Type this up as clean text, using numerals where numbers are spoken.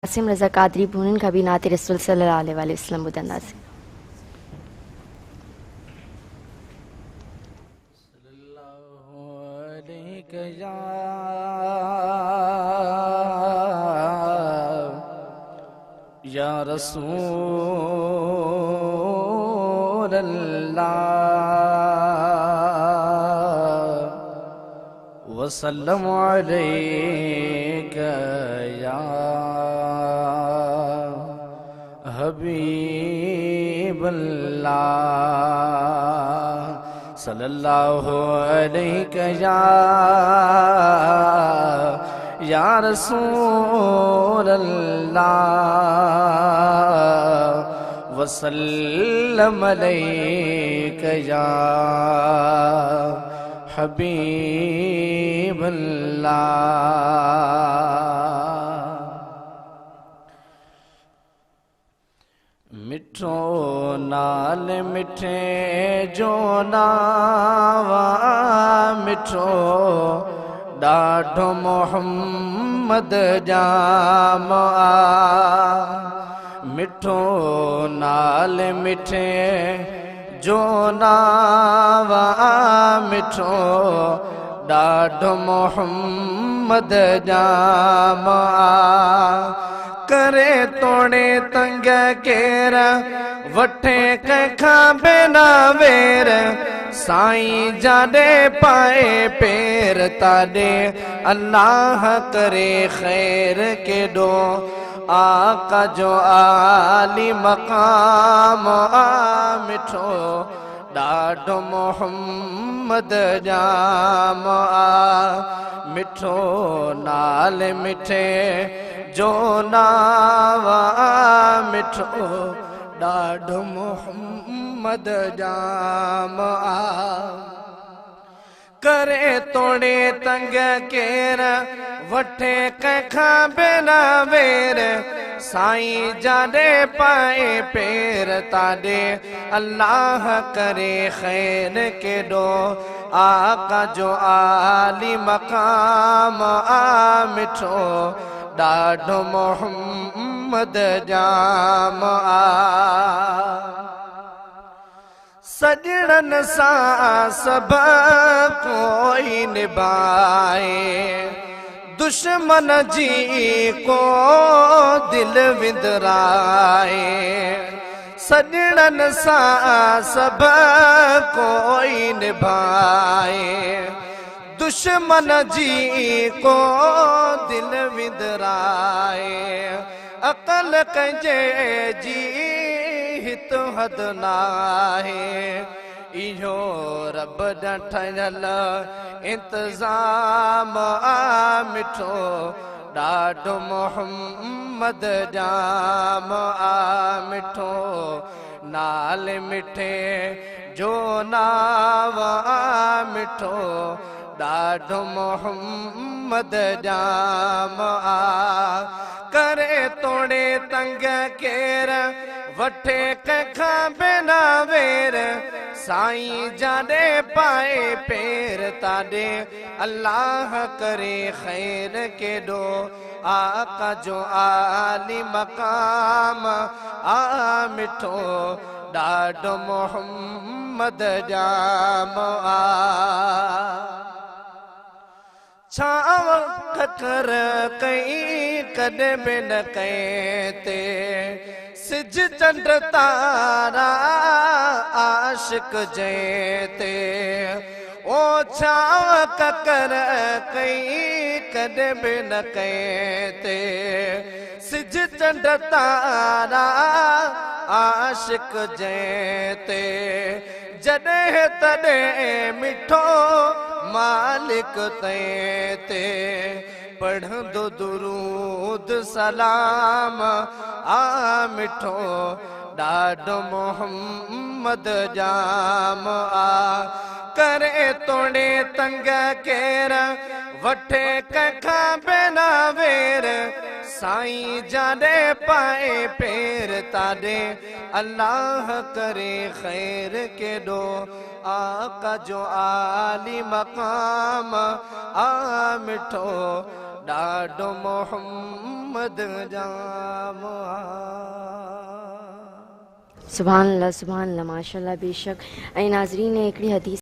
आसिम रज़ा कादरी हुननि खां बि नात रसूल सल्लल्लाहु अलैहि वसल्लम ॿुधंदासीं। या रसूल अल्लाह वसल्लम अलैका या हबीब अल्लाह सल्लल्लाहु अलैका या रसूल अल्लाह वसल्लम अलैका या हबीब अल्लाह। मिठो नाल मिठे जो नावा मिठो ॾाढो मोहम्मद जाम मिठो नाल मिठे जो नावा मिठो ॾाढो मोहम्मद जाम करे तोड़े तंग केर वठे कंहिंखां बिना वेर साईं जाॾे पाए पेर ताॾे अल्लाह करे ख़ैर केॾो आका जो आली मक़ाम मिठो ॾाढो मोहम्मद जाम मिठो नाल मिठे जो नावा मिठो ॾाढो मोहम्मद जाम करे तोड़े तंग केर वठे कंहिंखां बिना वेर साईं जाॾे पाए पेर ताॾे अल्लाह करे ख़ैर केॾो आका जो आली मक़ाम मिठो ॾाढो मोहम्मद जाम सजणनि सां सभ कोई निभाए दुश्मन जी को दिल विंदराए सजणनि सां सभ कोई निभाए दुश्मन जी को दिल विंदराए अक़ल कंहिंजे जी हित हद नाहे इहो रब ठहियल इंतज़ाम मिठो ॾाढो मोहम्मद जाम मिठो नाल मिठे जो नावा मिठो ॾाढो मोहम्मद जाम करे तोड़े तंग केर वठे कंहिंखां बिना वेर साईं जाॾे पाए पेर ताॾे अल्लाह करे ख़ैर केॾो आका जो आली मक़ाम मिठो ॾाढो मोहम्मद जाम छाव खकर कई कॾहिं बि न कई ते सिज चंड तारा आशिक जंहिं ते ओ छाव ककर कई कॾहिं बि न कई ते सिज चंड तारा आशिक जंहिं ते जॾहिं तॾहिं मिठो मालिक तंहिं ते पढ़ंदो दुरूद सलाम मिठो ॾाढो मोहम्मद जाम करे तोड़े तंग केर वठे कंहिंखां बिना वेर साईं जाॾे पाए पेर ताॾे अल्लाह करे ख़ैर केॾो आका जो आली मक़ाम मिठो ॾाढो मोहम्मद मोहम्मद जाम सुभान अल्लाह माशाल्लाह बेशक। ऐं नाज़रीन हिकिड़ी हदीस